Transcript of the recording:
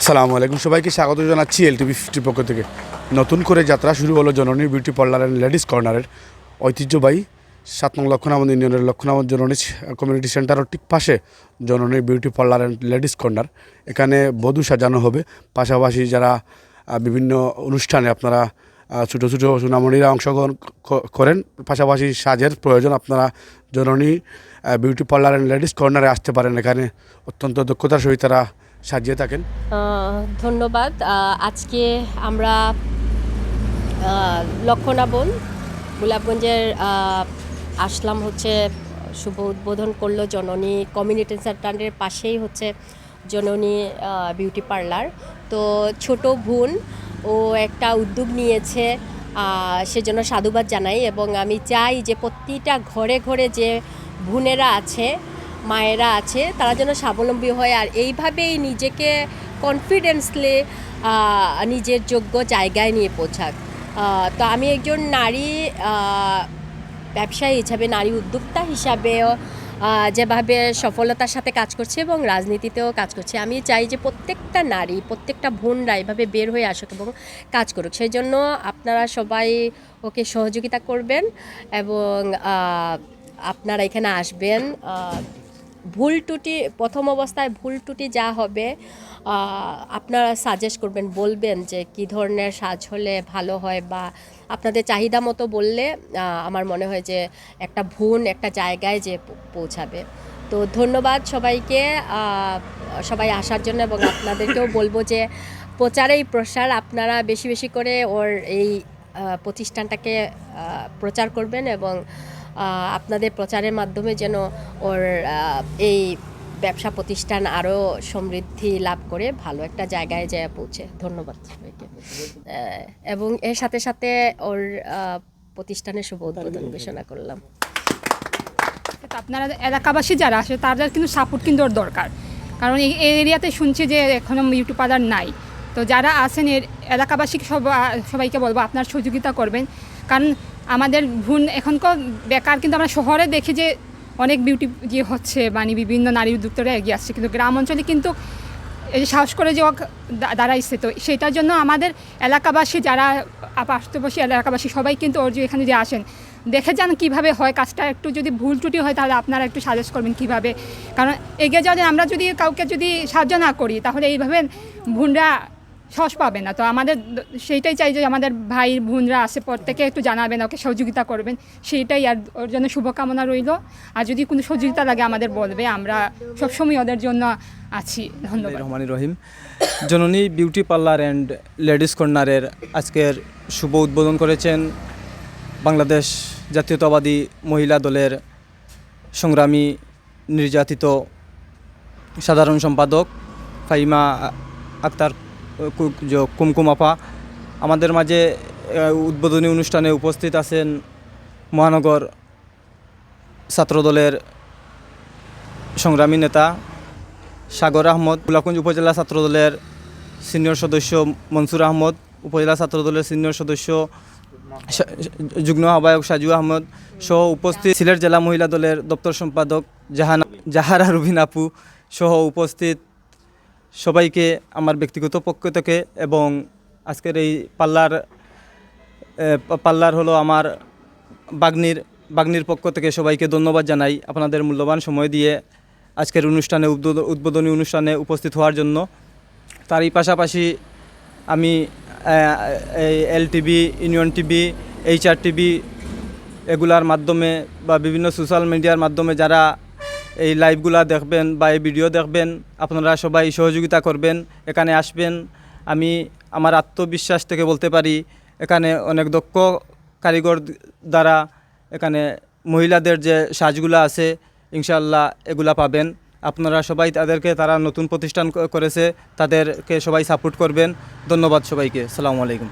আসসালামু আলাইকুম, সবাইকে স্বাগত জানাচ্ছি LTV50 পক্ষ থেকে। নতুন করে যাত্রা শুরু হলো জননী বিউটি পার্লার অ্যান্ড লেডিস কর্নারের ঐতিহ্যবাহী ৭ নং লক্ষণামদ ইউনিয়নের লক্ষণামদ জননী কমিউনিটি সেন্টারের ঠিক পাশে জননী beauty parlour and ladies corner. এখানে বধূ সাজানো হবে, পাশাপাশি যারা বিভিন্ন অনুষ্ঠানে আপনারা ছোটো ছোটো সুনামণিরা অংশগ্রহণ করেন, পাশাপাশি সাজের প্রয়োজন আপনারা জননী বিউটি পার্লার অ্যান্ড লেডিস কর্নারে আসতে পারেন। এখানে অত্যন্ত দক্ষতার সহিত তারা সাজিয়ে থাকেন। ধন্যবাদ। আজকে আমরা লক্ষণাবন গোলাপগঞ্জের আসলাম হচ্ছে শুভ উদ্বোধন করলো জননী কমিউনিটি সেন্টারের পাশেই হচ্ছে জননী বিউটি পার্লার। তো ছোট বোন ও একটা উদ্যোগ নিয়েছে, সেজন্য সাধুবাদ জানাই। এবং আমি চাই যে প্রতিটা ঘরে ঘরে যে বোনেরা আছে, মায়েরা আছে, তারা যেন স্বাবলম্বী হয় আর এইভাবেই নিজেকে কনফিডেন্সলি নিজের যোগ্য জায়গায় নিয়ে পৌঁছাক। তো আমি একজন নারী ব্যবসায়ী হিসাবে, নারী উদ্যোক্তা হিসাবেও যেভাবে সফলতার সাথে কাজ করছে এবং রাজনীতিতেও কাজ করছে, আমি চাই যে প্রত্যেকটা নারী, প্রত্যেকটা বোনরা এভাবে বের হয়ে আসুক এবং কাজ করুক। সেই জন্য আপনারা সবাই ওকে সহযোগিতা করবেন এবং আপনারা এখানে আসবেন। ভুল ত্রুটি, প্রথম অবস্থায় ভুল ত্রুটি যা হবে আপনারা সাজেস্ট করবেন, বলবেন যে কী ধরনের সাজ হলে ভালো হয়, বা আপনাদের চাহিদা মতো বললে আমার মনে হয় যে একটা বোন একটা জায়গায় যে পৌঁছাবে। তো ধন্যবাদ সবাইকে, সবাই আসার জন্য। এবং আপনাদেরকেও বলবো যে প্রচারেই প্রসার, আপনারা বেশি বেশি করে ওর এই প্রতিষ্ঠানটাকে প্রচার করবেন এবং আপনাদের প্রচারের মাধ্যমে যেন ওর এই ব্যবসা প্রতিষ্ঠান আরও সমৃদ্ধি লাভ করে ভালো একটা জায়গায় যায় পৌঁছে। ধন্যবাদ সবাইকে। এবং এর সাথে সাথে ওর প্রতিষ্ঠানের শুভ উদ্বোধন ঘোষণা করলাম। আপনারা এলাকাবাসী যারা আসে তাদের কিন্তু সাপোর্ট কিন্তু ওর দরকার, কারণ এই এরিয়াতে শুনছি যে এখনও বিউটি পার্লার নাই। তো যারা আছেন এলাকাবাসী সবাইকে বলবো আপনার সহযোগিতা করবেন, কারণ আমাদের বোন এখনকার বেকার, কিন্তু আমরা শহরে দেখি যে অনেক বিউটি যে হচ্ছে, মানে বিভিন্ন নারী উদ্যোক্তারা এগিয়ে আসছে, কিন্তু গ্রাম অঞ্চলে কিন্তু এই সাহস করে যে দাঁড়াইছে। তো সেটার জন্য আমাদের এলাকাবাসী যারা পার্শ্ববর্তী এলাকাবাসী সবাই কিন্তু ওর যে এখানে যে আসেন দেখে যান কীভাবে হয় কাজটা। একটু যদি ভুল ত্রুটি হয় তাহলে আপনারা একটু সাজেস্ট করবেন কীভাবে, কারণ এগিয়ে যাওয়া যায়। আমরা যদি কাউকে যদি সাহায্য না করি তাহলে এইভাবে বোনরা সাহস পাবে না। তো আমাদের সেইটাই চাই যে আমাদের ভাই বোনরা আছে প্রত্যেকে একটু জানাবেন, ওকে সহযোগিতা করবেন, সেইটাই। আর ওর জন্য শুভকামনা রইল। আর যদি কোনো সহযোগিতা লাগে আমাদের বলবে, আমরা সবসময় ওদের জন্য আছি। ধন্যবাদ। রহমানির রহিম। জননী বিউটি পার্লার অ্যান্ড লেডিস কর্নারের আজকের শুভ উদ্বোধন করেছেন বাংলাদেশ জাতীয়তাবাদী মহিলা দলের সংগ্রামী নির্যাতিত সাধারণ সম্পাদক ফাহিমা আক্তার কুমকুম আপা। আমাদের মাঝে উদ্বোধনী অনুষ্ঠানে উপস্থিত আছেন মহানগর ছাত্রদলের সংগ্রামী নেতা সাগর আহমদ, গোলাপগঞ্জ উপজেলা ছাত্রদলের সিনিয়র সদস্য মনসুর আহমদ, উপজেলা ছাত্রদলের সিনিয়র সদস্য যুগ্ম আহ্বায়ক সাজু আহমদ সহ উপস্থিত সিলেট জেলা মহিলা দলের দপ্তর সম্পাদক জাহারা রুবিন আপু সহ উপস্থিত সবাইকে আমার ব্যক্তিগত পক্ষ থেকে এবং আজকের এই পার্লার হলো আমার বাগ্নির পক্ষ থেকে সবাইকে ধন্যবাদ জানাই আপনাদের মূল্যবান সময় দিয়ে আজকের অনুষ্ঠানে উদ্বোধনী অনুষ্ঠানে উপস্থিত হওয়ার জন্য। তারই পাশাপাশি আমি LTV, ইউনিয়ন টিভি, HRTV এগুলার মাধ্যমে বা বিভিন্ন সোশ্যাল মিডিয়ার মাধ্যমে যারা এই লাইভগুলা দেখবেন বা এই ভিডিও দেখবেন, আপনারা সবাই সহযোগিতা করবেন, এখানে আসবেন। আমি আমার আত্মবিশ্বাস থেকে বলতে পারি এখানে অনেক দক্ষ কারিগর দ্বারা এখানে মহিলাদের যে সাজগুলা আছে ইনশাআল্লাহ এগুলা পাবেন। আপনারা সবাই তারা নতুন প্রতিষ্ঠান করেছে, তাদেরকে সবাই সাপোর্ট করবেন। ধন্যবাদ সবাইকে। আসসালামু আলাইকুম।